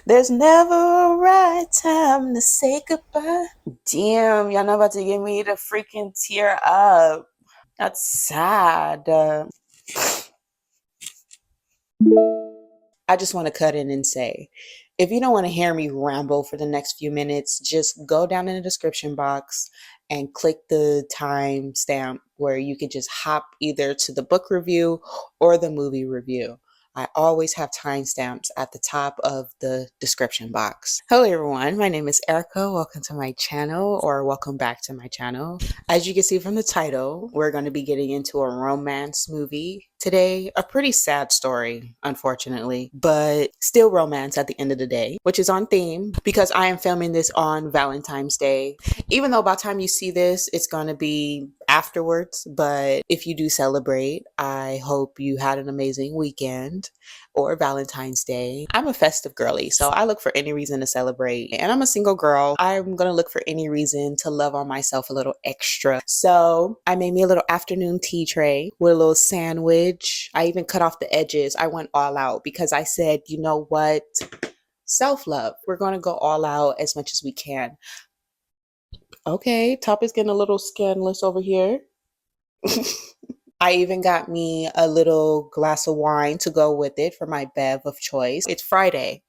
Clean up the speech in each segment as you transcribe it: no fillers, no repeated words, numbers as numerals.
There's never a right time to say goodbye. Damn, y'all not about to get me to freaking tear up. That's sad. I just want to cut in and say, if you don't want to hear me ramble for the next few minutes, just go down in the description box and click the timestamp where you can just hop either to the book review or the movie review. I always have timestamps at the top of the description box. Hello everyone, my name is Aericka. Welcome to my channel, or welcome back to my channel. As you can see from the title, we're going to be getting into a romance movie today. A pretty sad story, unfortunately, but still romance at the end of the day, which is on theme because I am filming this on Valentine's Day. Even though by the time you see this, it's going to be afterwards, but if you do celebrate, I hope you had an amazing weekend or Valentine's Day. I'm a festive girly, so I look for any reason to celebrate. And I'm a single girl. I'm gonna look for any reason to love on myself a little extra. So I made me a little afternoon tea tray with a little sandwich. I even cut off the edges. I went all out because I said, you know what? Self-love. We're gonna go all out as much as we can. Okay, top is getting a little scandalous over here. I even got me a little glass of wine to go with it for my bev of choice. It's Friday,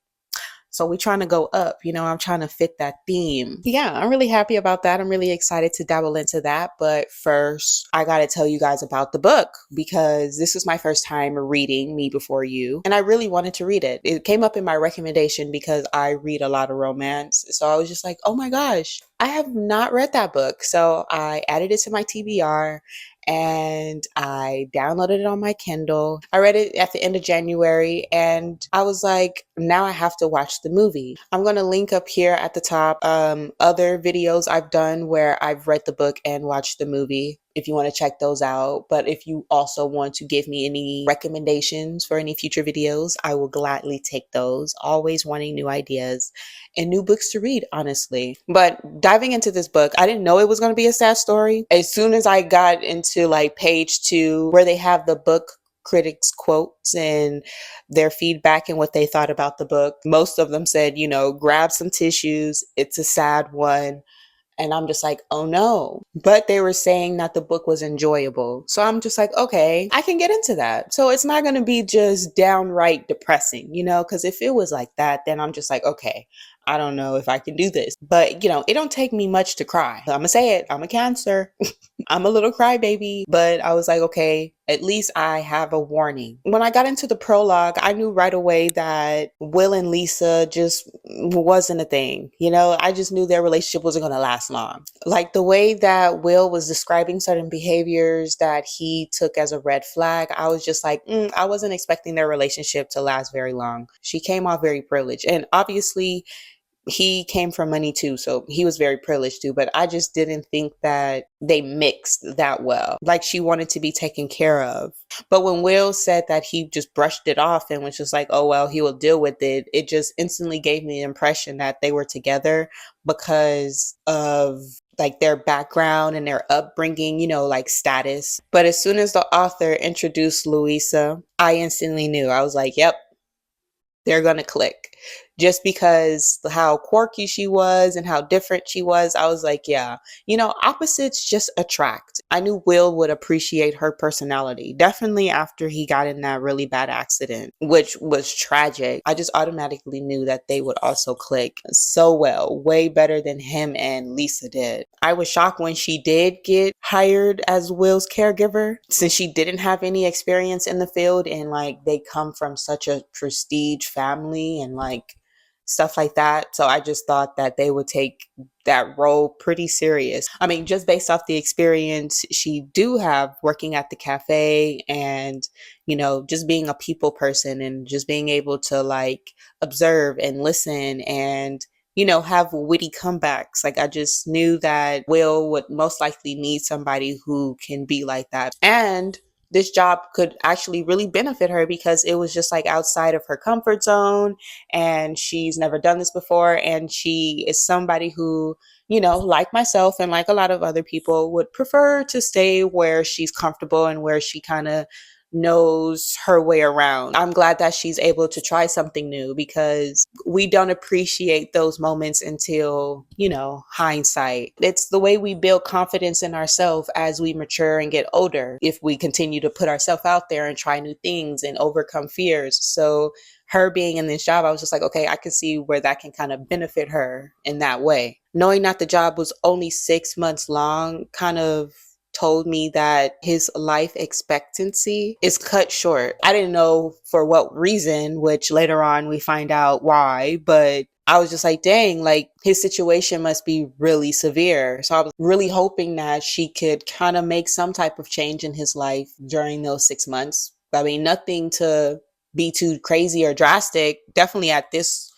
so we're trying to go up. I'm trying to fit that theme. Yeah, I'm really happy about that. I'm really excited to dabble into that. But first, I got to tell you guys about the book because this was my first time reading Me Before You. And I really wanted to read it. It came up in my recommendation because I read a lot of romance. So I was just like, oh my gosh, I have not read that book. So I added it to my TBR and I downloaded it on my Kindle. I read it at the end of January and I was like, now I have to watch the movie. I'm going to link up here at the top other videos I've done where I've read the book and watched the movie, if you want to check those out. But if you also want to give me any recommendations for any future videos, I will gladly take those. Always wanting new ideas and new books to read, honestly. But diving into this book, I didn't know it was going to be a sad story. As soon as I got into like page 2 where they have the book critics quotes and their feedback and what they thought about the book, most of them said, grab some tissues. It's a sad one. And I'm just like, oh no. But they were saying that the book was enjoyable. So I'm just like, okay, I can get into that. So it's not going to be just downright depressing, because if it was like that, then I'm just like, okay, I don't know if I can do this. But, it don't take me much to cry. I'm going to say it. I'm a Cancer. I'm a little crybaby. But I was like, okay, at least I have a warning. When I got into the prologue, I knew right away that Will and Lisa just wasn't a thing. I just knew their relationship wasn't going to last long. Like the way that Will was describing certain behaviors that he took as a red flag, I was just like, I wasn't expecting their relationship to last very long. She came off very privileged. And obviously, he came from money too, so he was very privileged too, but I just didn't think that they mixed that well. Like she wanted to be taken care of. But when Will said that he just brushed it off and was just like, oh, well, he will deal with it, it just instantly gave me the impression that they were together because of like their background and their upbringing, like status. But as soon as the author introduced Louisa, I instantly knew. I was like, yep, they're going to click. Just because how quirky she was and how different she was, I was like, yeah, opposites just attract. I knew Will would appreciate her personality. Definitely after he got in that really bad accident, which was tragic. I just automatically knew that they would also click so well, way better than him and Lisa did. I was shocked when she did get hired as Will's caregiver, since she didn't have any experience in the field and like they come from such a prestige family and like stuff like that. So I just thought that they would take that role pretty serious. I mean, just based off the experience she do have working at the cafe and, just being a people person and just being able to like observe and listen and, have witty comebacks. Like I just knew that Will would most likely need somebody who can be like that. And this job could actually really benefit her because it was just like outside of her comfort zone and she's never done this before. And she is somebody who, like myself and like a lot of other people would prefer to stay where she's comfortable and where she kind of knows her way around. I'm glad that she's able to try something new because we don't appreciate those moments until, hindsight. It's the way we build confidence in ourselves as we mature and get older. If we continue to put ourselves out there and try new things and overcome fears. So her being in this job, I was just like, okay, I could see where that can kind of benefit her in that way. Knowing that the job was only 6 months long kind of told me that his life expectancy is cut short. I didn't know for what reason, which later on we find out why, but I was just like, dang, like his situation must be really severe. So I was really hoping that she could kind of make some type of change in his life during those 6 months. I mean, nothing to be too crazy or drastic. Definitely at this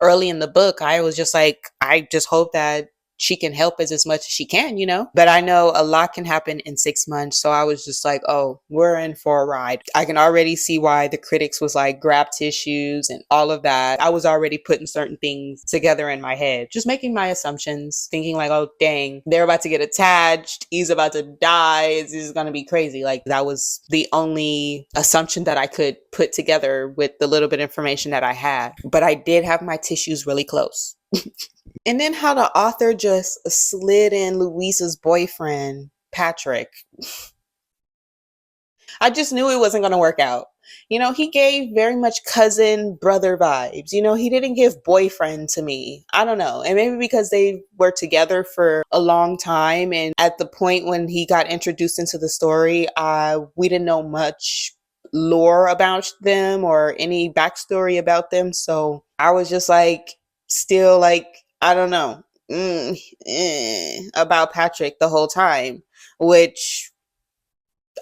early in the book, I was just like, I just hope that she can help us as much as she can. But I know a lot can happen in 6 months. So I was just like, oh, we're in for a ride. I can already see why the critics was like, grab tissues and all of that. I was already putting certain things together in my head, just making my assumptions, thinking like, oh, dang, they're about to get attached. He's about to die. This is going to be crazy. Like that was the only assumption that I could put together with the little bit of information that I had. But I did have my tissues really close. And then how the author just slid in Louisa's boyfriend, Patrick. I just knew it wasn't going to work out. He gave very much cousin brother vibes. He didn't give boyfriend to me. I don't know. And maybe because they were together for a long time. And at the point when he got introduced into the story, we didn't know much lore about them or any backstory about them. So I was just like, still like, I don't know about Patrick the whole time, which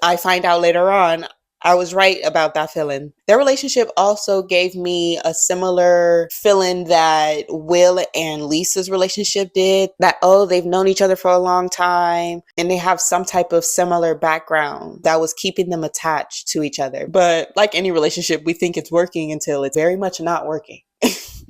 I find out later on I was right about that feeling. Their relationship also gave me a similar feeling that Will and Lisa's relationship did. That, oh, they've known each other for a long time and they have some type of similar background that was keeping them attached to each other. But like any relationship, we think it's working until it's very much not working.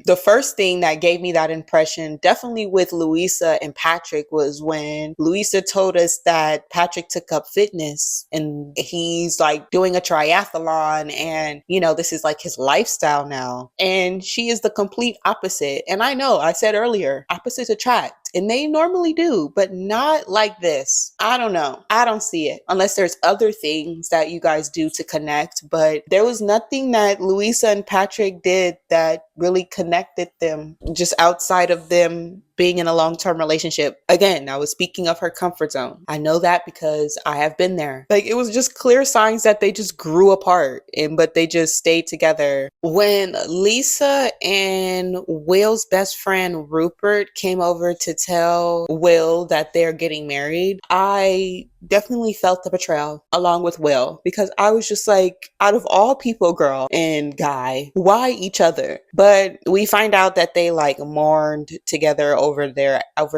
The first thing that gave me that impression, definitely with Louisa and Patrick, was when Louisa told us that Patrick took up fitness and he's like doing a triathlon and, this is like his lifestyle now. And she is the complete opposite. And I know I said earlier, opposites attract. And they normally do, but not like this. I don't know. I don't see it unless there's other things that you guys do to connect. But there was nothing that Louisa and Patrick did that really connected them just outside of them being in a long-term relationship. Again, I was speaking of her comfort zone. I know that because I have been there. Like it was just clear signs that they just grew apart but they just stayed together. When Lisa and Will's best friend Rupert came over to tell Will that they're getting married, I definitely felt the betrayal along with Will because I was just like, out of all people, girl and guy, why each other? But we find out that they like mourned together over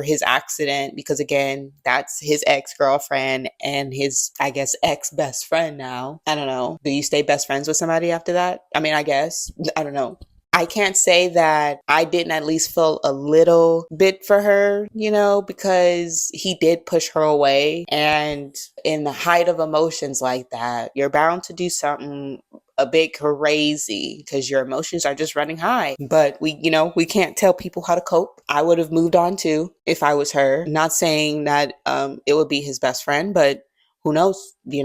his accident because again, that's his ex-girlfriend and his, I guess, ex-best friend now. I don't know. Do you stay best friends with somebody after that? I mean, I guess. I don't know. I can't say that I didn't at least feel a little bit for her, because he did push her away. And in the height of emotions like that, you're bound to do something a bit crazy because your emotions are just running high. But we can't tell people how to cope. I would have moved on too if I was her. Not saying that it would be his best friend, but who knows, who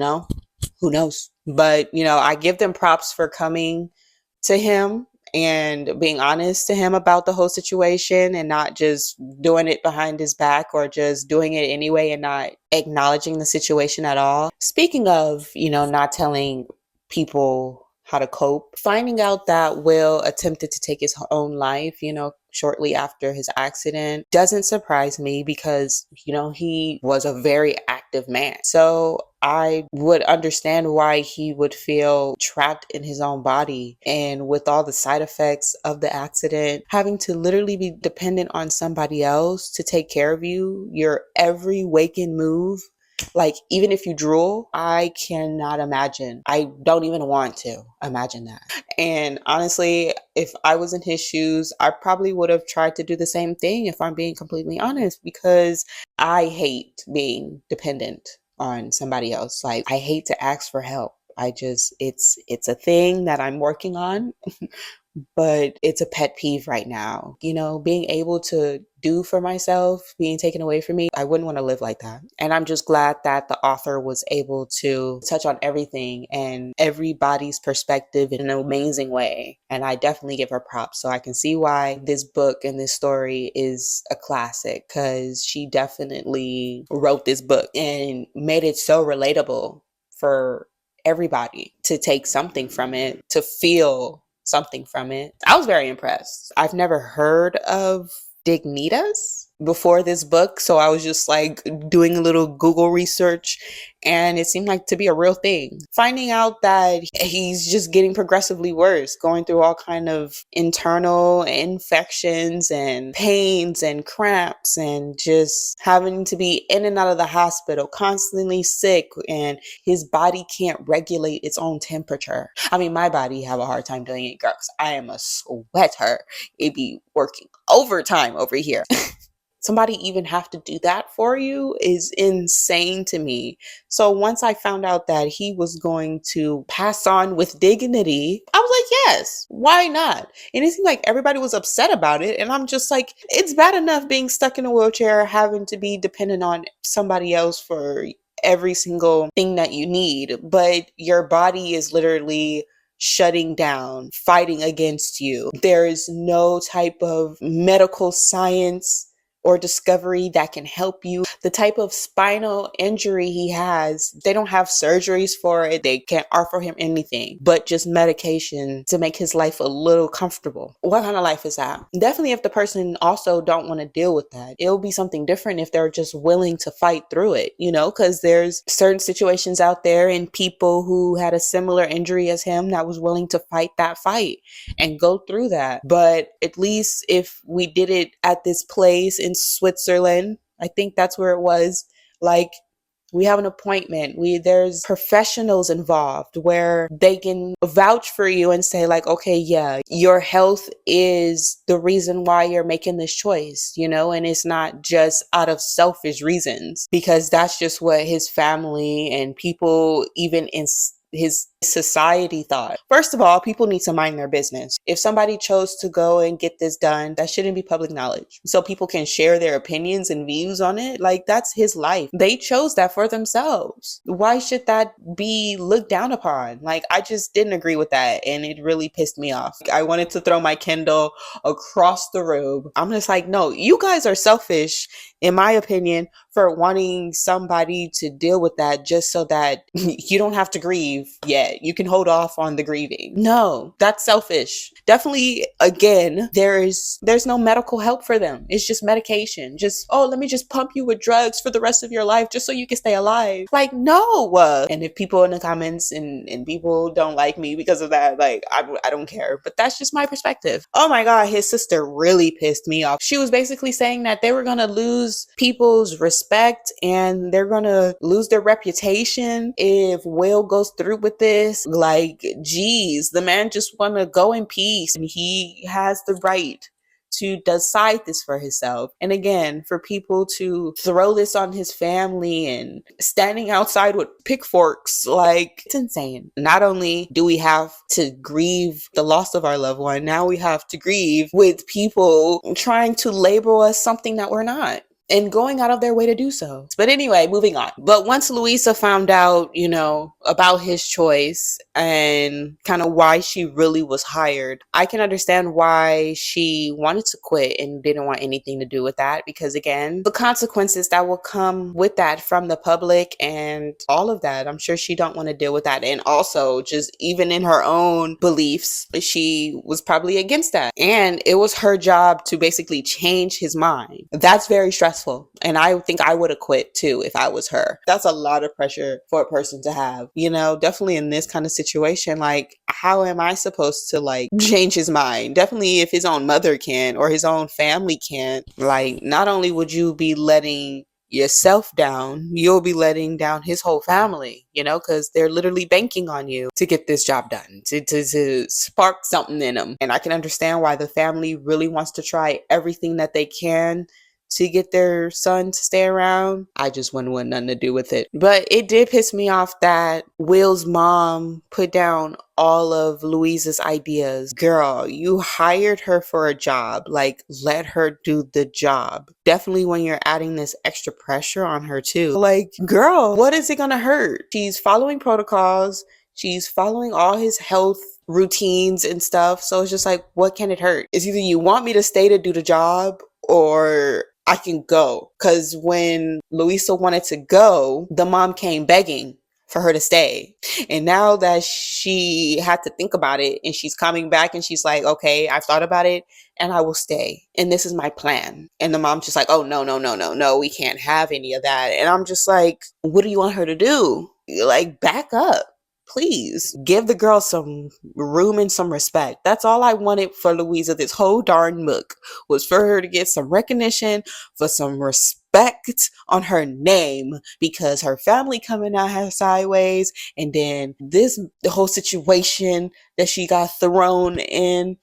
knows? But, I give them props for coming to him and being honest to him about the whole situation and not just doing it behind his back or just doing it anyway and not acknowledging the situation at all. Speaking of, not telling people how to cope, finding out that Will attempted to take his own life, shortly after his accident doesn't surprise me because, he was a very active man. So I would understand why he would feel trapped in his own body. And with all the side effects of the accident, having to literally be dependent on somebody else to take care of you, your every waking move. Like, even if you drool, I cannot imagine. I don't even want to imagine that. And honestly, if I was in his shoes, I probably would have tried to do the same thing if I'm being completely honest, because I hate being dependent on somebody else. Like, I hate to ask for help. It's a thing that I'm working on, but it's a pet peeve right now. Being able to do for myself being taken away from me, I wouldn't want to live like that. And I'm just glad that the author was able to touch on everything and everybody's perspective in an amazing way. And I definitely give her props. So I can see why this book and this story is a classic, because she definitely wrote this book and made it so relatable for everybody to take something from it, to feel something from it. I was very impressed. I've never heard of Dignitas before this book, so I was just like doing a little Google research, and it seemed like to be a real thing. Finding out that he's just getting progressively worse, going through all kind of internal infections and pains and cramps, and just having to be in and out of the hospital, constantly sick, and his body can't regulate its own temperature. I mean, my body have a hard time doing it, girl, 'cause I am a sweater. It be working overtime over here. Somebody even have to do that for you is insane to me. So once I found out that he was going to pass on with dignity, I was like, yes, why not? And it seemed like everybody was upset about it. And I'm just like, it's bad enough being stuck in a wheelchair, having to be dependent on somebody else for every single thing that you need. But your body is literally shutting down, fighting against you. There is no type of medical science or discovery that can help you. The type of spinal injury he has, they don't have surgeries for it. They can't offer him anything but just medication to make his life a little comfortable. What kind of life is that? Definitely if the person also don't want to deal with that. It'll be something different if they're just willing to fight through it, because there's certain situations out there and people who had a similar injury as him that was willing to fight that fight and go through that. But at least if we did it at this place in Switzerland, I think that's where it was, like, we have an appointment. There's professionals involved where they can vouch for you and say like, okay, yeah, your health is the reason why you're making this choice, and it's not just out of selfish reasons, because that's just what his family and people even in his society thought. First of all, people need to mind their business. If somebody chose to go and get this done, that shouldn't be public knowledge. So people can share their opinions and views on it. Like, that's his life. They chose that for themselves. Why should that be looked down upon? Like, I just didn't agree with that, and it really pissed me off. I wanted to throw my Kindle across the room. I'm just like, no, you guys are selfish, in my opinion, for wanting somebody to deal with that just so that you don't have to grieve yet. You can hold off on the grieving. No, that's selfish. Definitely, again, there's no medical help for them. It's just medication. Just, oh, let me just pump you with drugs for the rest of your life just so you can stay alive. Like, no. And if people in the comments and people don't like me because of that, like, I don't care. But that's just my perspective. Oh my God, his sister really pissed me off. She was basically saying that they were going to lose people's respect and they're going to lose their reputation if Will goes through with this. Like, geez, the man just want to go in peace, and he has the right to decide this for himself. And again, for people to throw this on his family and standing outside with pitchforks, like, it's insane. Not only do we have to grieve the loss of our loved one, now we have to grieve with people trying to label us something that we're not, and going out of their way to do so. But anyway, moving on. But once Louisa found out, about his choice and kind of why she really was hired, I can understand why she wanted to quit and didn't want anything to do with that, because again, the consequences that will come with that from the public and all of that, I'm sure she don't want to deal with that. And also, just even in her own beliefs, she was probably against that. And it was her job to basically change his mind. That's very stressful. And I think I would have quit too if I was her. That's a lot of pressure for a person to have, definitely in this kind of situation. Like, how am I supposed to like change his mind? Definitely if his own mother can or his own family can't. Like, not only would you be letting yourself down, you'll be letting down his whole family, because they're literally banking on you to get this job done, to spark something in them. And I can understand why the family really wants to try everything that they can to get their son to stay around. I just wouldn't want nothing to do with it. But it did piss me off that Will's mom put down all of Louisa's ideas. Girl, you hired her for a job. Like, let her do the job. Definitely when you're adding this extra pressure on her too. Like, girl, what is it gonna hurt? She's following protocols. She's following all his health routines and stuff. So it's just like, what can it hurt? It's either you want me to stay to do the job or I can go. Because when Louisa wanted to go, the mom came begging for her to stay. And now that she had to think about it and she's coming back and she's like, okay, I've thought about it and I will stay. And this is my plan. And the mom's just like, oh, no, no, no, no, no, we can't have any of that. And I'm just like, what do you want her to do? Like, back up. Please give the girl some room and some respect. That's all I wanted for Louisa this whole darn book, was for her to get some recognition, for some respect on her name, because her family coming at her sideways, and then the whole situation that she got thrown in,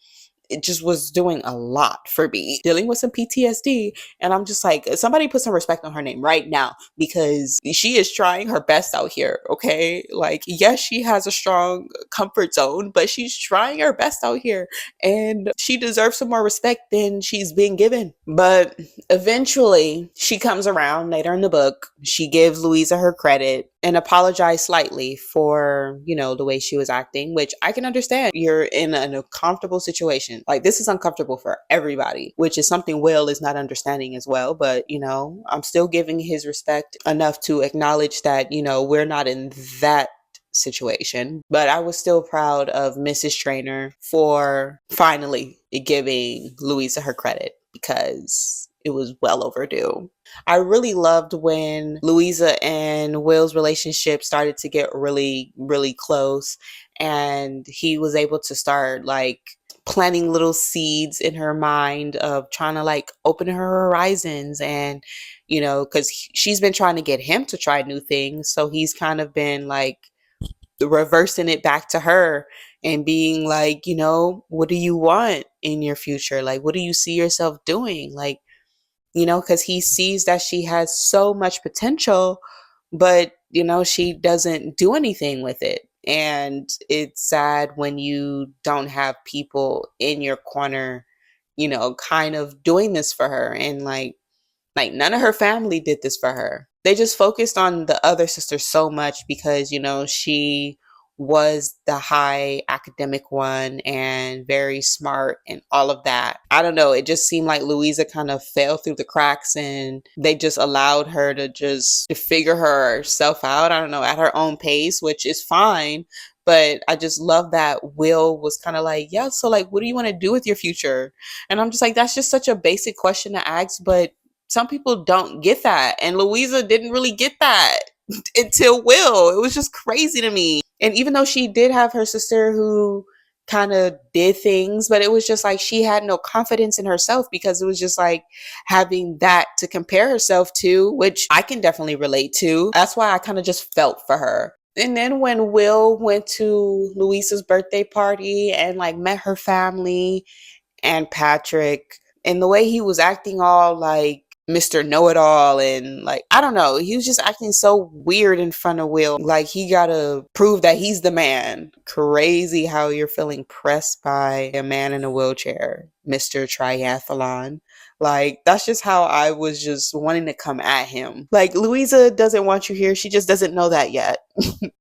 it just was doing a lot for me, dealing with some PTSD. And I'm just like, somebody put some respect on her name right now, because she is trying her best out here. Okay. Like, yes, she has a strong comfort zone, but she's trying her best out here and she deserves some more respect than she's being given. But eventually she comes around later in the book. She gives Louisa her credit and apologized slightly for, the way she was acting, which I can understand. You're in an uncomfortable situation. Like, this is uncomfortable for everybody, which is something Will is not understanding as well. But, I'm still giving his respect enough to acknowledge that, we're not in that situation. But I was still proud of Mrs. Trainer for finally giving Louisa her credit, because it was well overdue. I really loved when Louisa and Will's relationship started to get really, really close, and he was able to start like planting little seeds in her mind of trying to like open her horizons. And because she's been trying to get him to try new things, so he's kind of been like reversing it back to her and being like, what do you want in your future? Like, what do you see yourself doing? Like, because he sees that she has so much potential, but, she doesn't do anything with it. And it's sad when you don't have people in your corner, kind of doing this for her. And like none of her family did this for her. They just focused on the other sister so much because, she was the high academic one and very smart and all of that. I don't know. It just seemed like Louisa kind of fell through the cracks and they just allowed her to figure herself out. I don't know, at her own pace, which is fine. But I just love that Will was kind of like, yeah, so like, what do you want to do with your future? And I'm just like, that's just such a basic question to ask, but some people don't get that. And Louisa didn't really get that until Will. It was just crazy to me. And even though she did have her sister who kind of did things, but it was just like she had no confidence in herself, because it was just like having that to compare herself to, which I can definitely relate to. That's why I kind of just felt for her. And then when Will went to Louisa's birthday party and like met her family and Patrick, and the way he was acting all like Mr. Know-It-All, and like, I don't know, he was just acting so weird in front of Will. Like, he gotta prove that he's the man. Crazy how you're feeling pressed by a man in a wheelchair, Mr. Triathlon. Like, that's just how I was just wanting to come at him. Like, Louisa doesn't want you here. She just doesn't know that yet.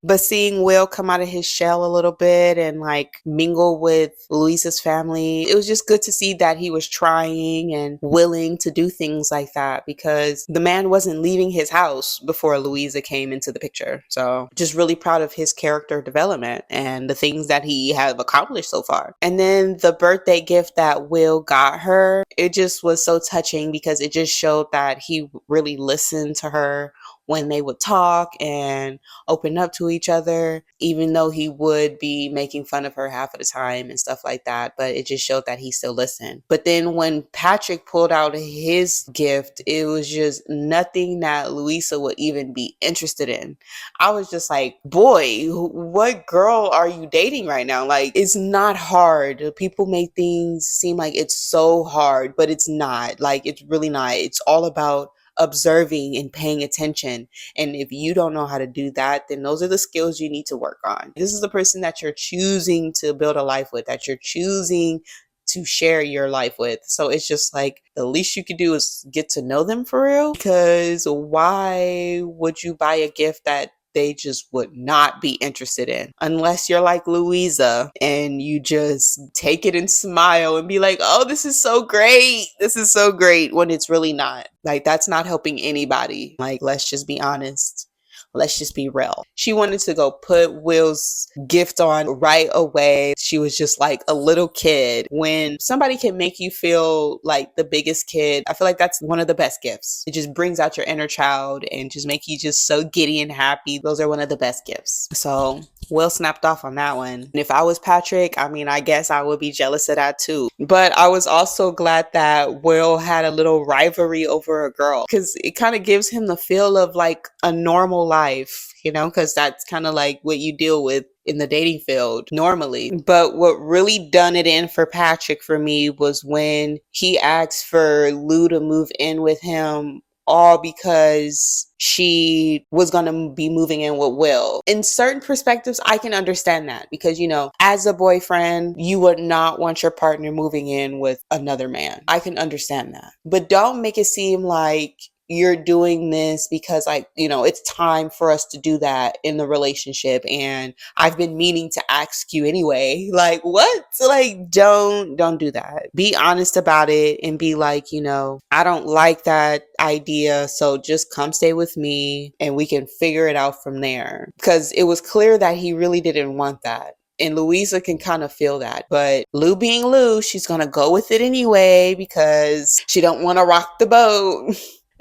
But seeing Will come out of his shell a little bit and like mingle with Louisa's family, it was just good to see that he was trying and willing to do things like that, because the man wasn't leaving his house before Louisa came into the picture. So just really proud of his character development and the things that he has accomplished so far. And then the birthday gift that Will got her, it just was so touching, because it just showed that he really listened to her, when they would talk and open up to each other, even though he would be making fun of her half of the time and stuff like that. But it just showed that he still listened. But then when Patrick pulled out his gift, it was just nothing that Louisa would even be interested in. I was just like, boy, what girl are you dating right now? Like, it's not hard. People make things seem like it's so hard, but it's not. Like, it's really not. It's all about observing and paying attention. And if you don't know how to do that, then those are the skills you need to work on. This is the person that you're choosing to build a life with, that you're choosing to share your life with. So it's just like the least you could do is get to know them for real. Because why would you buy a gift that they just would not be interested in? Unless you're like Louisa and you just take it and smile and be like, oh, this is so great. This is so great, when it's really not. Like, that's not helping anybody. Like, let's just be honest. Let's just be real. She wanted to go put Will's gift on right away. She was just like a little kid. When somebody can make you feel like the biggest kid, I feel like that's one of the best gifts. It just brings out your inner child and just make you just so giddy and happy. Those are one of the best gifts. So Will snapped off on that one. And if I was Patrick, I mean, I guess I would be jealous of that too. But I was also glad that Will had a little rivalry over a girl, because it kind of gives him the feel of like a normal life, you know, because that's kind of like what you deal with in the dating field normally. But what really done it in for Patrick for me was when he asked for Lou to move in with him, all because she was going to be moving in with Will. In certain perspectives, I can understand that, because, you know, as a boyfriend, you would not want your partner moving in with another man. I can understand that. But don't make it seem like you're doing this because, like, you know, it's time for us to do that in the relationship, and I've been meaning to ask you anyway. Like, what? Like, don't do that. Be honest about it and be like, you know, I don't like that idea, so just come stay with me and we can figure it out from there. Because it was clear that he really didn't want that. And Louisa can kind of feel that. But Lou being Lou, she's going to go with it anyway because she don't want to rock the boat.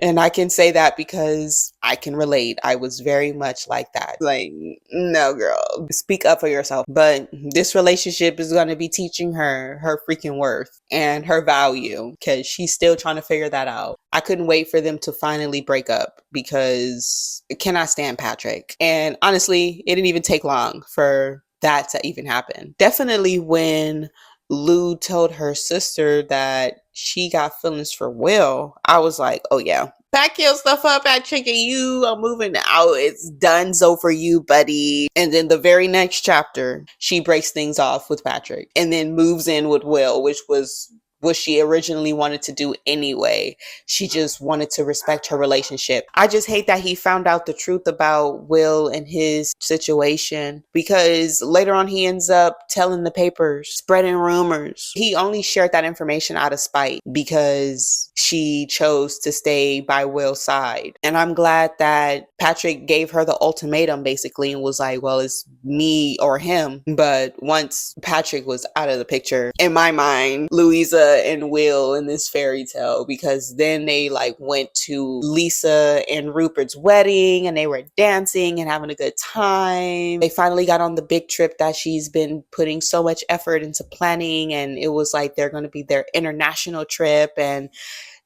And I can say that because I can relate. I was very much like that. Like, no, girl, speak up for yourself. But this relationship is going to be teaching her her freaking worth and her value, because she's still trying to figure that out. I couldn't wait for them to finally break up, because I cannot stand Patrick. And honestly, it didn't even take long for that to even happen. Definitely when Lou told her sister that she got feelings for Will, I was like, oh yeah, pack your stuff up, Patrick, and you are moving out. It's donezo for you, buddy. And then the very next chapter, she breaks things off with Patrick and then moves in with Will, which was what she originally wanted to do anyway. She just wanted to respect her relationship. I just hate that he found out the truth about Will and his situation, because later on he ends up telling the papers, spreading rumors. He only shared that information out of spite because she chose to stay by Will's side. And I'm glad that Patrick gave her the ultimatum basically and was like, well, it's me or him. But once Patrick was out of the picture, in my mind, Louisa and Will in this fairy tale, because then they like went to Lisa and Rupert's wedding and they were dancing and having a good time. They finally got on the big trip that she's been putting so much effort into planning, and it was like they're going to be their international trip, and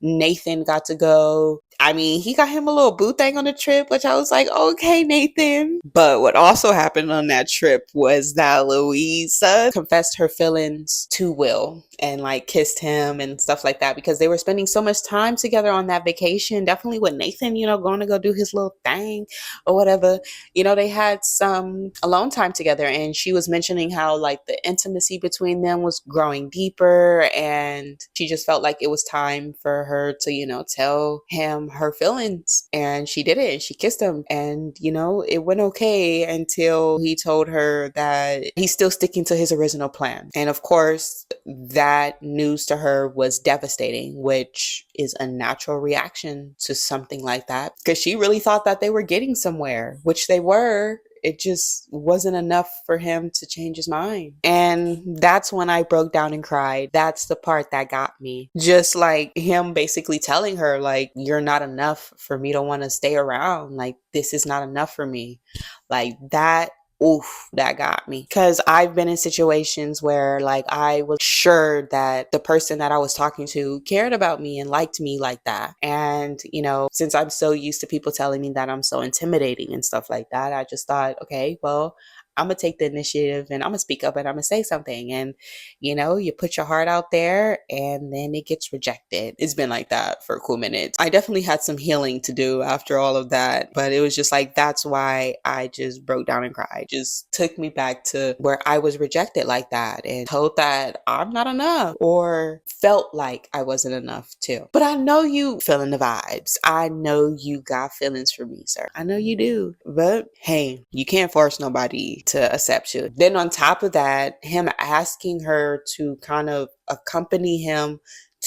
Nathan got to go. I mean, he got him a little boo thing on the trip, which I was like, okay, Nathan. But what also happened on that trip was that Louisa confessed her feelings to Will and like kissed him and stuff like that, because they were spending so much time together on that vacation. Definitely with Nathan, you know, going to go do his little thing or whatever. You know, they had some alone time together, and she was mentioning how like the intimacy between them was growing deeper, and she just felt like it was time for her to, you know, tell him her feelings. And she did it. She kissed him, and you know, it went okay until he told her that he's still sticking to his original plan. And of course, that news to her was devastating, which is a natural reaction to something like that, because she really thought that they were getting somewhere, which they were. it just wasn't enough for him to change his mind. And that's when I broke down and cried. That's the part that got me. Just like him basically telling her, like, you're not enough for me to want to stay around. Like, this is not enough for me. Like that. Oof, that got me. Because I've been in situations where, like, I was sure that the person that I was talking to cared about me and liked me like that. And, since I'm so used to people telling me that I'm so intimidating and stuff like that, I just thought, okay, well, I'm going to take the initiative and I'm going to speak up and I'm going to say something. And, you put your heart out there and then it gets rejected. It's been like that for a cool minute. I definitely had some healing to do after all of that, but it was just like, that's why I just broke down and cried. Just took me back to where I was rejected like that and told that I'm not enough, or felt like I wasn't enough too. But I know you feeling the vibes. I know you got feelings for me, sir. I know you do. But hey, you can't force nobody to accept you. Then on top of that, him asking her to kind of accompany him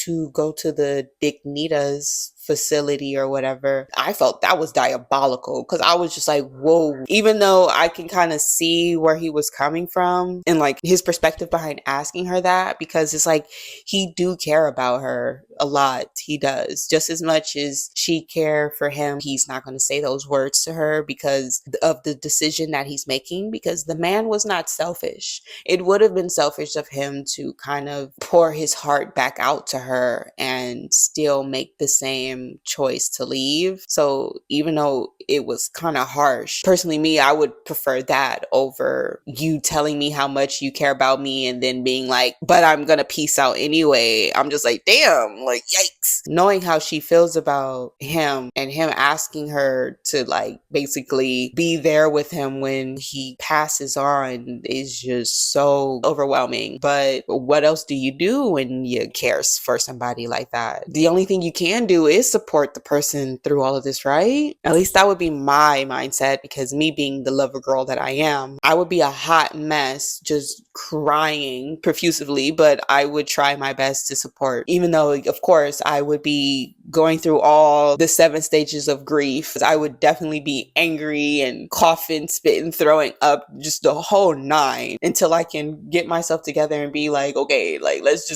to go to the Dignitas facility or whatever, I felt that was diabolical, because I was just like, whoa. Even though I can kind of see where he was coming from and like his perspective behind asking her that, because it's like he do care about her a lot. He does, just as much as she care for him. He's not going to say those words to her because of the decision that he's making, because the man was not selfish. It would have been selfish of him to kind of pour his heart back out to her and still make the same choice to leave. So even though it was kind of harsh, personally, me, I would prefer that over you telling me how much you care about me and then being like, but I'm gonna peace out anyway. I'm just like, damn, like, yikes. Knowing how she feels about him and him asking her to like basically be there with him when he passes on is just so overwhelming. But what else do you do when you care for somebody like that? The only thing you can do is support the person through all of this, right? At least that would be my mindset, because me being the lover girl that I am, I would be a hot mess just crying profusely, but I would try my best to support, even though of course I would be going through all the 7 stages of grief. I would definitely be angry and coughing, spitting, throwing up, just the whole 9, until I can get myself together and be like, okay, like, let's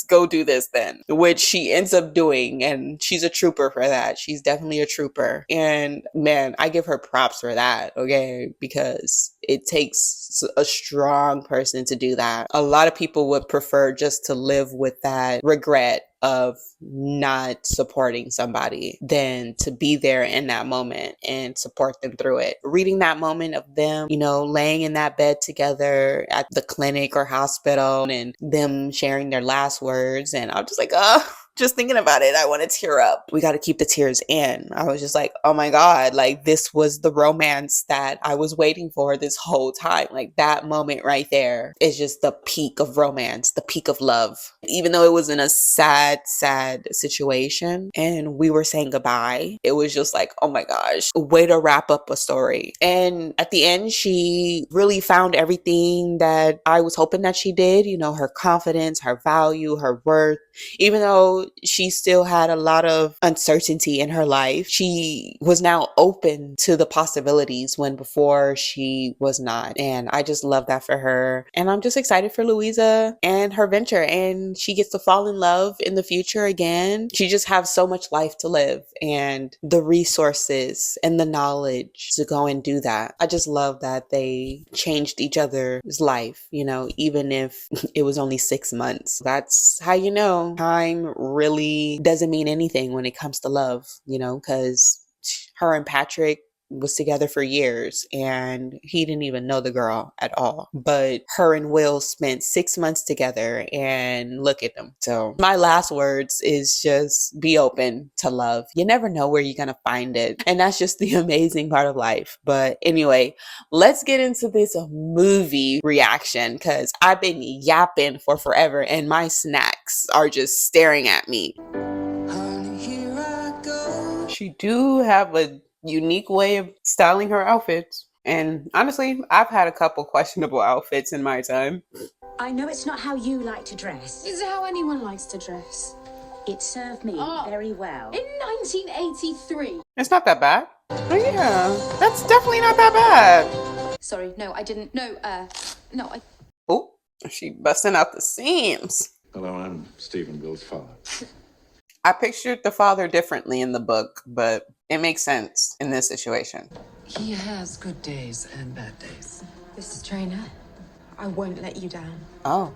go do this then, which she ends up doing. And she's a trooper for that. She's definitely a trooper. And man, I give her props for that, okay? Because it takes a strong person to do that. A lot of people would prefer just to live with that regret of not supporting somebody than to be there in that moment and support them through it. Reading that moment of them, laying in that bed together at the clinic or hospital and them sharing their last words. And I'm just like, just thinking about it, I want to tear up. We got to keep the tears in. I was just like, oh my God, like this was the romance that I was waiting for this whole time. Like that moment right there is just the peak of romance, the peak of love. Even though it was in a sad situation and we were saying goodbye, it was just like, oh my gosh, way to wrap up a story. And at the end, she really found everything that I was hoping that she did, her confidence, her value, her worth. Even though she still had a lot of uncertainty in her life, she was now open to the possibilities when before she was not. And I just love that for her. And I'm just excited for Louisa and her venture. And she gets to fall in love in the future again. She just has so much life to live and the resources and the knowledge to go and do that. I just love that they changed each other's life, even if it was only 6 months. That's how time really doesn't mean anything when it comes to love, because her and Patrick was together for years and he didn't even know the girl at all. But her and Will spent 6 months together and look at them. So my last words is just be open to love. You never know where you're going to find it. And that's just the amazing part of life. But anyway, let's get into this movie reaction, because I've been yapping for forever and my snacks are just staring at me. She do have a unique way of styling her outfits. And honestly, I've had a couple questionable outfits in my time. I know it's not how you like to dress. Is it how anyone likes to dress? It served me very well. In 1983. It's not that bad. Oh yeah, that's definitely not that bad. Sorry, no, I didn't. No, no, I... Oh, she busting out the seams. Hello, I'm Stephen Bill's father. I pictured the father differently in the book, but it makes sense in this situation. He has good days and bad days. This is Trainer. I won't let you down. Oh,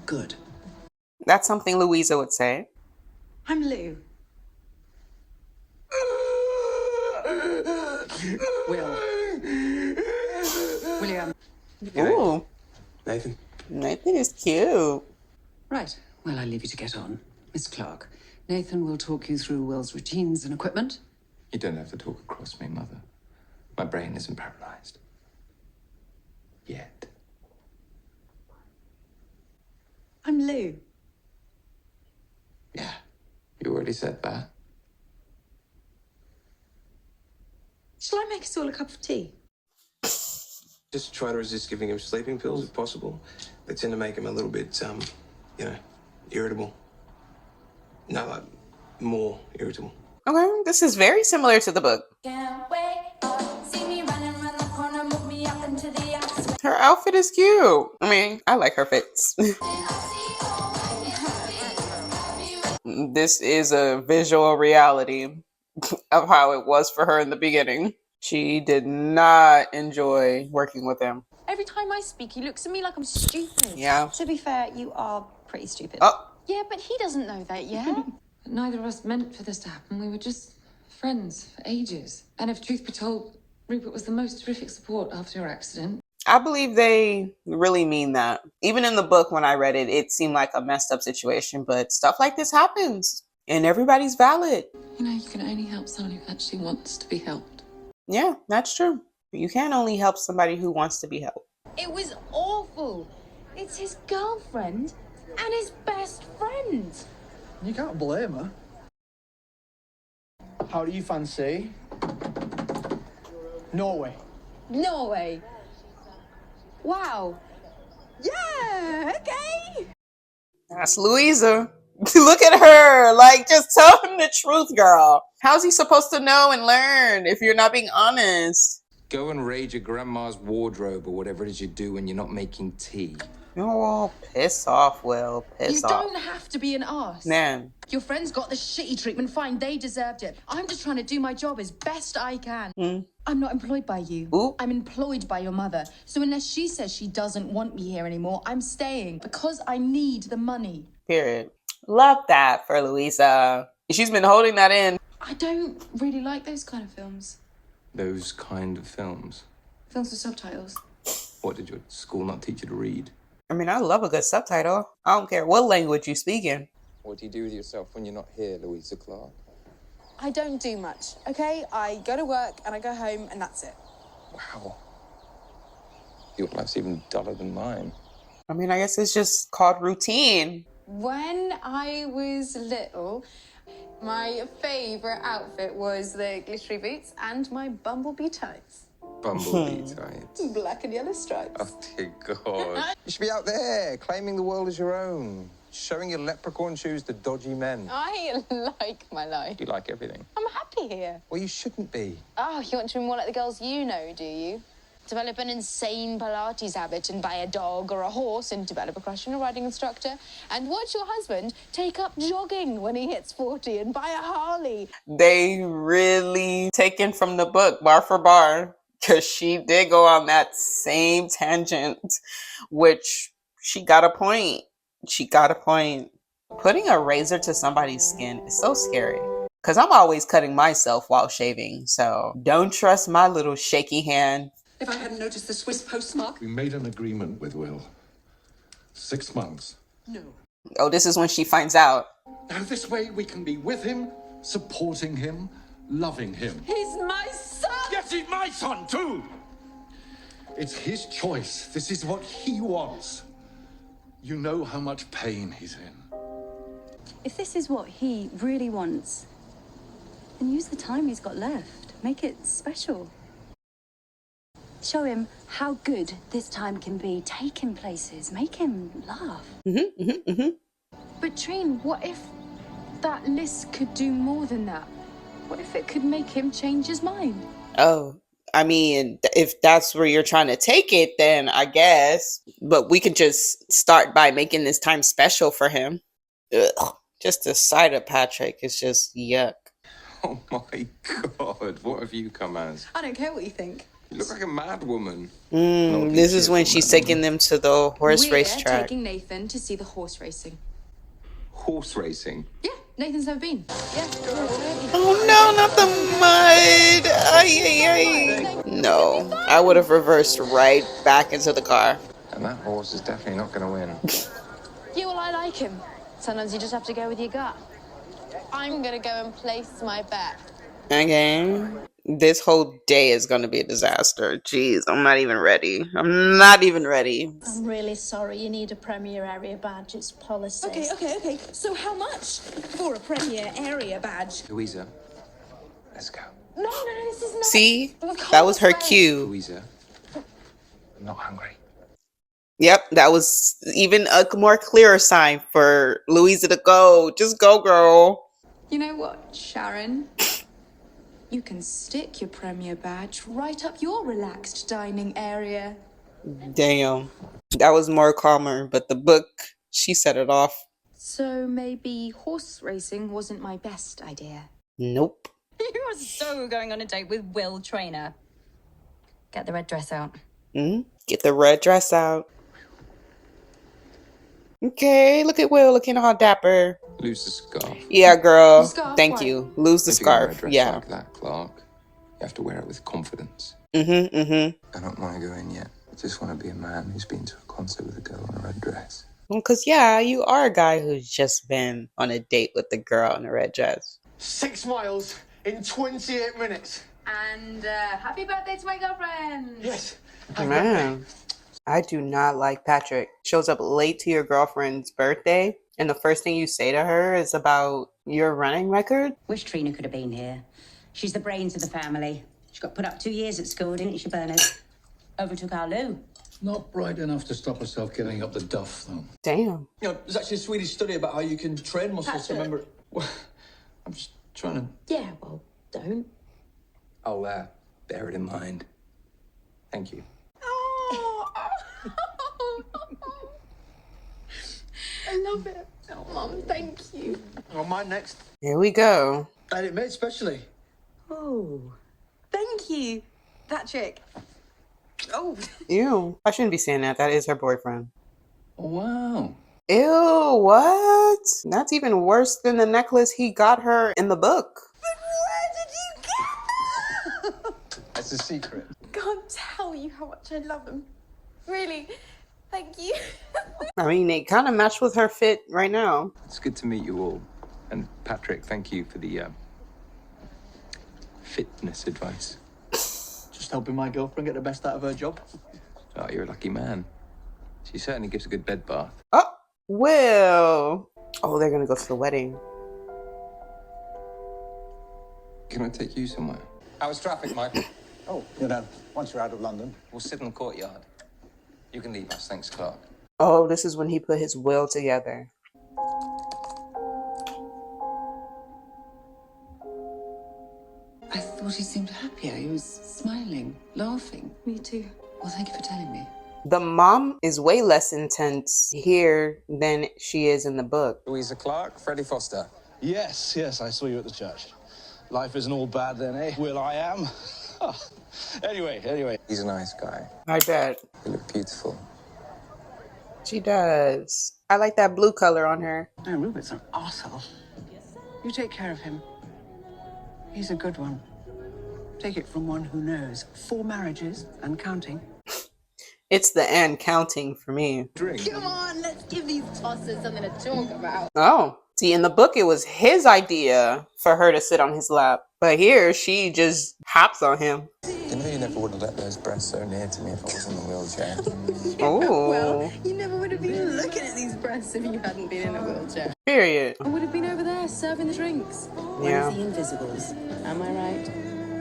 Good. that's something Louisa would say. I'm Lou. Will. William. Ooh, Nathan? Nathan is cute. Right. Well, I'll leave you to get on. Miss Clark, Nathan will talk you through Will's routines and equipment. You don't have to talk across me, Mother. My brain isn't paralyzed. Yet. I'm Lou. Yeah, you already said that. Shall I make us all a cup of tea? Just try to resist giving him sleeping pills if possible. They tend to make him a little bit, irritable. No, like, more irritable. Okay, this is very similar to the book. Can't wait up, see me running around the corner, move me up into the axe. Her outfit is cute. I mean, I like her fits. This is a visual reality of how it was for her in the beginning. She did not enjoy working with him. Every time I speak, he looks at me like I'm stupid. Yeah. To be fair, you are pretty stupid. Oh, Yeah, but he doesn't know that yet. Neither of us meant for this to happen. We were just friends for ages. And if truth be told, Rupert was the most terrific support after your accident. I believe they really mean that. Even in the book, when I read it, it seemed like a messed up situation, but stuff like this happens and everybody's valid. You know, you can only help someone who actually wants to be helped. Yeah, that's true. You can only help somebody who wants to be helped. It was awful. It's his girlfriend and his best friend. You can't blame her. How do you fancy Norway? Norway. Wow. Yeah, okay. That's Louisa. Look at her. Like, just tell him the truth, girl. How's he supposed to know and learn if you're not being honest? Go and raid your grandma's wardrobe or whatever it is you do when you're not making tea. Oh, piss off, Will. Piss You off. don't have to be an arse. Man. Your friends got the shitty treatment, fine, they deserved it. I'm just trying to do my job as best I can. I'm not employed by you. Ooh. I'm employed by your mother. So unless she says she doesn't want me here anymore, I'm staying because I need the money. Period. Love that for Louisa. She's been holding that in. I don't really like those kind of films. Those kind of films. Films with subtitles. What did your school not teach you to read? I mean, I love a good subtitle. I don't care what language you speak in. What do you do with yourself when you're not here, Louisa Clark? I don't do much, okay? I go to work and I go home and that's it. Wow. Your life's even duller than mine. I mean, I guess it's just called routine. When I was little, my favourite outfit was the glittery boots and my bumblebee tights. Bumblebee tights. Black and yellow stripes. Oh, dear God. You should be out there, claiming the world as your own. Showing your leprechaun shoes to dodgy men. I like my life. You like everything. I'm happy here. Well, you shouldn't be. Oh, you want to be more like the girls you know, do you? Develop an insane Pilates habit and buy a dog or a horse and develop a crush on a riding instructor. And watch your husband take up jogging when he hits 40 and buy a Harley. They really taken from the book bar for bar, because she did go on that same tangent, which she got a point. She got a point. Putting a razor to somebody's skin is so scary, because I'm always cutting myself while shaving, so don't trust my little shaky hand. If I hadn't noticed the Swiss postmark. We made an agreement with Will. 6 months. No. Oh, this is when she finds out. Now this way we can be with him, supporting him, loving him. He's my son! Yes, he's my son too! It's his choice. This is what he wants. You know how much pain he's in. If this is what he really wants, then use the time he's got left. Make it special. Show him how good this time can be. Take him places. Make him laugh. But Trine, what if that list could do more than that? What if it could make him change his mind? Oh, I mean, if that's where you're trying to take it, then I guess. But we could just start by making this time special for him. Ugh. Just the sight of Patrick is just yuck. Oh my God, what have you come as? I don't care what you think. You look like a mad woman. This is when she's taking them to the horse We're racetrack. taking Nathan to see the horse racing. Horse racing? Yeah, Nathan's never been. Yeah. Oh no, not the mud! Ay, ay, ay. No, I would have reversed right back into the car. And that horse is definitely not going to win. Yeah, well, I like him. Sometimes you just have to go with your gut. I'm gonna go and place my bet. Okay. This whole day is going to be a disaster. Jeez, I'm not even ready. I'm not even ready. I'm really sorry. You need a Premier Area badge. It's policy. Okay. So how much for a Premier Area badge? Louisa, let's go. No, this is not. See? That was her cue. Louisa, I'm not hungry. Yep, that was even a more clearer sign for Louisa to go. Just go, girl. You know what, Sharon? You can stick your Premier badge right up your relaxed dining area. Damn. That was more calmer, but the book, she set it off. So maybe horse racing wasn't my best idea. Nope. You are so going on a date with Will Trainer. Get the red dress out. Get the red dress out. Okay, look at Will looking all dapper. Lose the scarf. Yeah, girl. The scarf, Thank why? you. Lose the If you're gonna wear a scarf. dress Yeah. like that, Clark, you have to wear it with confidence. I don't want to go in yet. I just want to be a man who's been to a concert with a girl in a red dress. Well, because, yeah, you are a guy who's just been on a date with a girl in a red dress. 6 miles in 28 minutes. And happy birthday to my girlfriend. Yes. Man, I do not like Patrick. Shows up late to your girlfriend's birthday, and the first thing you say to her is about your running record? Wish Trina could have been here. She's the brains of the family. She got put up 2 years at school, didn't she, Bernard? Overtook our Lou. Not bright enough to stop herself getting up the duff, though. Damn. You know, there's actually a Swedish study about how you can train muscles to remember. Well, I'm just trying to. Yeah, well, don't. I'll bear it in mind. Thank you. I love it. Oh, Mum, thank you. On my next. Here we go. I had it made specially. Oh, thank you, Patrick. Oh. Ew. I shouldn't be saying that. That is her boyfriend. Wow. Ew, what? That's even worse than the necklace he got her in the book. That's a secret. Can't tell you how much I love him. Really, thank you. I mean, they kind of match with her fit right now. It's good to meet you all. And Patrick, thank you for the fitness advice. Just helping my girlfriend get the best out of her job. Oh, you're a lucky man. She certainly gives a good bed bath. Oh, Will. Oh, they're gonna go to the wedding. Can I take you somewhere? How was traffic, Michael? Oh, you know, once you're out of London. We'll sit in the courtyard. You can leave us, thanks, Clark. Oh, this is when he put his will together. I thought he seemed happier. He was smiling, laughing. Me too. Well, thank you for telling me. The mom is way less intense here than she is in the book. Louisa Clark, Freddie Foster. Yes, I saw you at the church. Life isn't all bad then, eh? Will I am? Anyway. He's a nice guy. I bet. You look beautiful. She does. I like that blue color on her. No, Rupert's an arsehole. You take care of him. He's a good one. Take it from one who knows. 4 marriages and counting. It's the and counting for me. Drink. Come on, let's give these tossers something to talk about. Oh, see, in the book, it was his idea for her to sit on his lap. But here, she just hops on him. You know you never would have let those breasts so near to me if I was in the wheelchair. Oh. Well, you never would have been looking at these breasts if you hadn't been in a wheelchair. Period. I would have been over there serving the drinks. Yeah. The Invisibles. Am I right?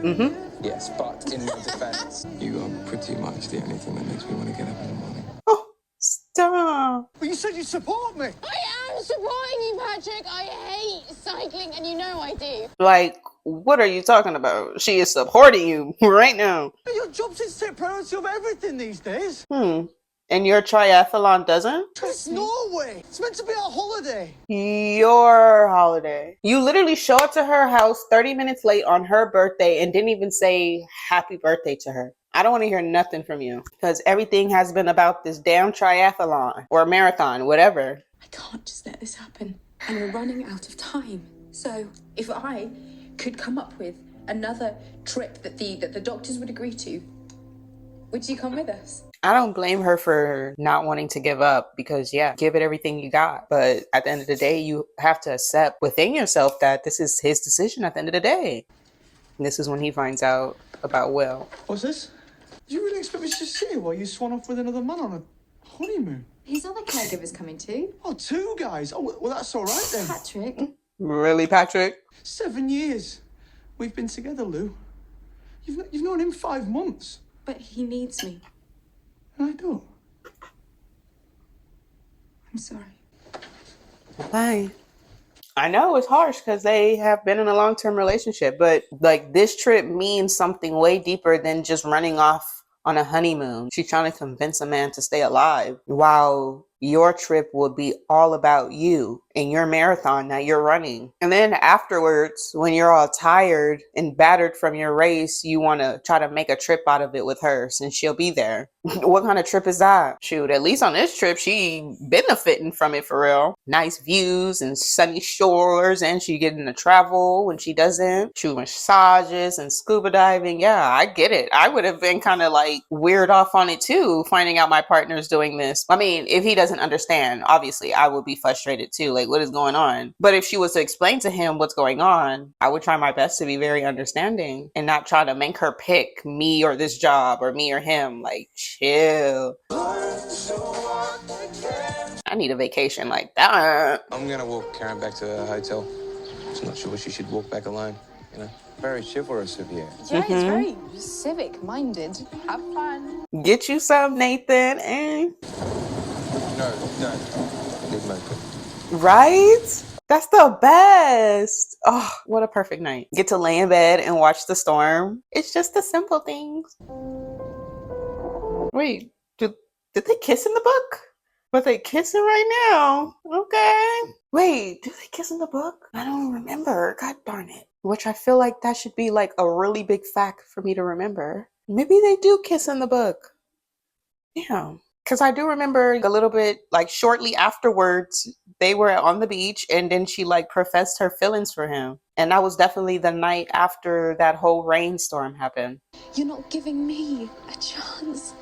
Mm-hmm. Yes, but in my defense, you are pretty much the only thing that makes me want to get up in the morning. Oh, stop. Well, you said you'd support me. I am supporting you, Patrick. I hate cycling, and you know I do. Like, What are you talking about? She is supporting you right now. Your job should take priority over everything these days. And your triathlon doesn't? It's Norway. It's meant to be our holiday. Your holiday. You literally show up to her house 30 minutes late on her birthday and didn't even say happy birthday to her. I don't want to hear nothing from you because everything has been about this damn triathlon or marathon, whatever. I can't just let this happen. And we're running out of time. So if I could come up with another trip that the doctors would agree to, would you come with us? I don't blame her for not wanting to give up because, yeah, give it everything you got. But at the end of the day, you have to accept within yourself that this is his decision at the end of the day. And this is when he finds out about Will. What's this? Do you really expect me to just sit here while you swan off with another man on a honeymoon? His other caregiver's coming too. Oh, 2 guys. Oh, well, that's all right then. Patrick. Really, Patrick? 7 years. We've been together, Lou. You've known him 5 months. But he needs me. And I don't. I'm sorry. Bye. I know it's harsh because they have been in a long-term relationship, but like this trip means something way deeper than just running off on a honeymoon. She's trying to convince a man to stay alive while your trip will be all about you and your marathon that you're running. And then afterwards, when you're all tired and battered from your race, you want to try to make a trip out of it with her since she'll be there. What kind of trip is that? Shoot, at least on this trip, she benefiting from it for real. Nice views and sunny shores, and she getting to travel when she doesn't. Shoot, massages and scuba diving. Yeah, I get it. I would have been kind of like weird off on it too, finding out my partner's doing this. I mean, if he doesn't understand, obviously I would be frustrated too. Like, what is going on? But if she was to explain to him what's going on, I would try my best to be very understanding and not try to make her pick me or this job or me or him. Like, chill. I need a vacation like that. I'm gonna walk Karen back to her hotel. Just not sure she should walk back alone, you know. Very chivalrous of you. Yeah, it's very civic-minded. Have fun. Get you some, Nathan. And No, don't. Leave me open. right? That's the best. Oh, what a perfect night. Get to lay in bed and watch the storm. It's just the simple things. Wait, did they kiss in the book? But they kissing right now. Okay. Wait, do they kiss in the book? I don't remember. God darn it. Which I feel like that should be like a really big fact for me to remember. Maybe they do kiss in the book. Yeah. Because I do remember a little bit, like shortly afterwards, they were on the beach and then she like professed her feelings for him. And that was definitely the night after that whole rainstorm happened. You're not giving me a chance.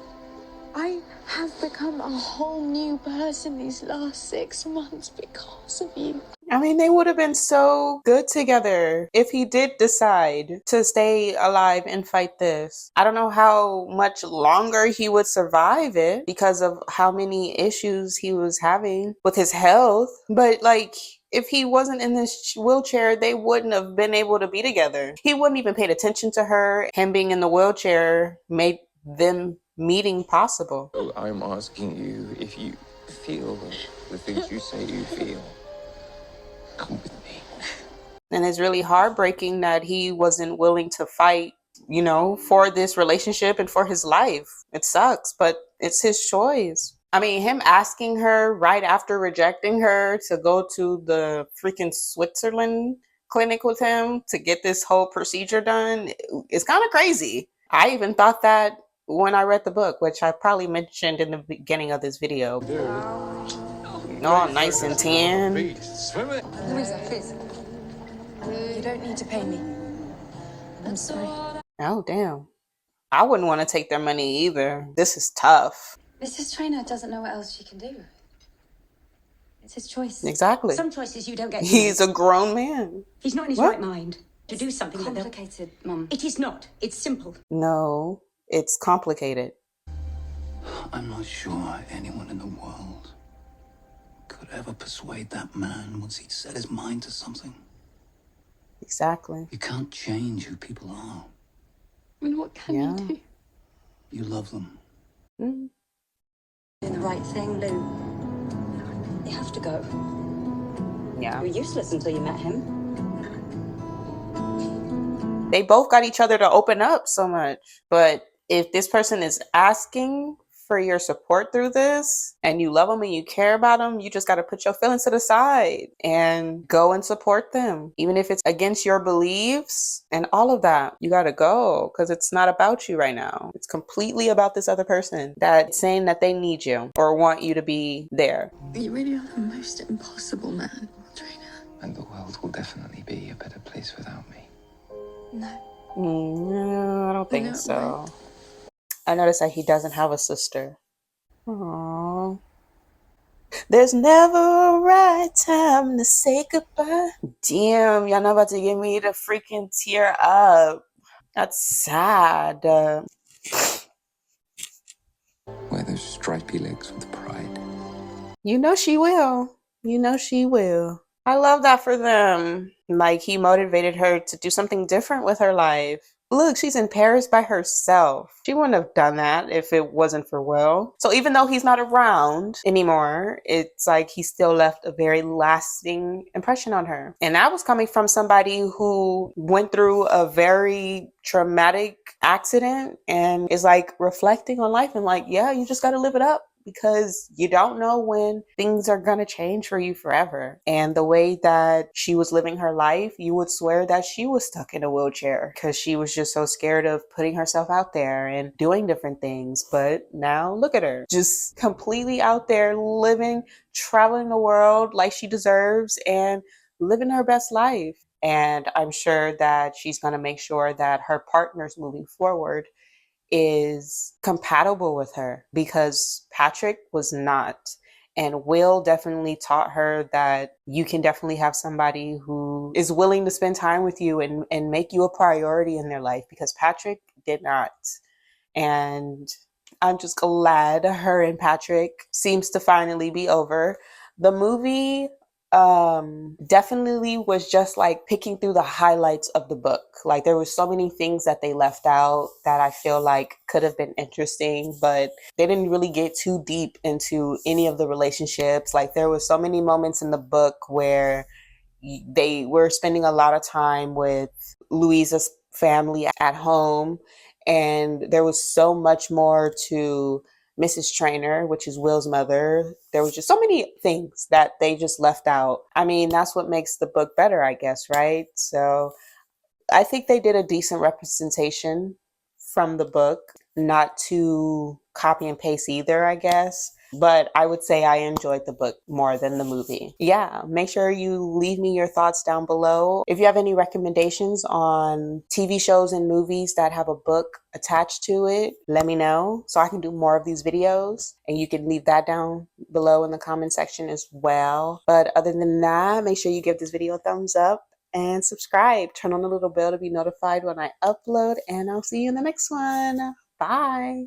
I have become a whole new person these last 6 months because of you. I mean, they would have been so good together if he did decide to stay alive and fight this. I don't know how much longer he would survive it because of how many issues he was having with his health. But like, if he wasn't in this wheelchair, they wouldn't have been able to be together. He wouldn't even paid attention to her. Him being in the wheelchair made them meeting possible. I'm asking you if you feel the things you say you feel. Come with me. And it's really heartbreaking that he wasn't willing to fight, you know, for this relationship and for his life. It sucks, but it's his choice. I mean, him asking her right after rejecting her to go to the freaking Switzerland clinic with him to get this whole procedure done, it's kind of crazy. I even thought that when I read the book, which I probably mentioned in the beginning of this video. Oh, nice and tan. Louisa, please. You don't need to pay me. I'm sorry. Oh, damn. I wouldn't want to take their money either. This is tough. Mrs. Trainer doesn't know what else she can do. It's his choice. Exactly. Some choices you don't get to He's make. a grown man. He's not in his What? right mind to do something like that. Complicated, Mum. It is not. It's simple. No, it's complicated. I'm not sure anyone in the world could ever persuade that man once he'd set his mind to something. Exactly. You can't change who people are. I mean, what can you do? You love them. Mm. Doing the right thing, Lou. You have to go. Yeah. You were useless until you met him. They both got each other to open up so much. But if this person is asking for your support through this and you love them and you care about them, you just got to put your feelings to the side and go and support them. Even if it's against your beliefs and all of that, you got to go because it's not about you right now. It's completely about this other person that's saying that they need you or want you to be there. You really are the most impossible man, Trainer. And the world will definitely be a better place without me. No. No, I don't think No, so. I noticed that he doesn't have a sister. Aww. There's never a right time to say goodbye. Damn, y'all not about to give me the freaking tear up. That's sad. Wear those stripy legs with pride. You know she will. You know she will. I love that for them. Like, he motivated her to do something different with her life. Look, she's in Paris by herself. She wouldn't have done that if it wasn't for Will. So even though he's not around anymore, it's like he still left a very lasting impression on her. And that was coming from somebody who went through a very traumatic accident and is like reflecting on life and like, yeah, you just got to live it up, because you don't know when things are going to change for you forever. And the way that she was living her life, you would swear that she was stuck in a wheelchair because she was just so scared of putting herself out there and doing different things. But now look at her, just completely out there living, traveling the world like she deserves and living her best life. And I'm sure that she's going to make sure that her partners moving forward is compatible with her, because Patrick was not. And Will definitely taught her that you can definitely have somebody who is willing to spend time with you and make you a priority in their life, because Patrick did not. And I'm just glad her and Patrick seems to finally be over. The movie definitely was just like picking through the highlights of the book. Like, there were so many things that they left out that I feel like could have been interesting, but they didn't really get too deep into any of the relationships. Like, there were so many moments in the book where they were spending a lot of time with Louisa's family at home, and there was so much more to Mrs. Trainer, which is Will's mother. There was just so many things that they just left out. I mean, that's what makes the book better, I guess, right? So I think they did a decent representation from the book, not to copy and paste either, I guess. But I would say I enjoyed the book more than the movie. Yeah, make sure you leave me your thoughts down below. If you have any recommendations on TV shows and movies that have a book attached to it, let me know so I can do more of these videos. And you can leave that down below in the comment section as well. But other than that, make sure you give this video a thumbs up and subscribe. Turn on the little bell to be notified when I upload, and I'll see you in the next one. Bye.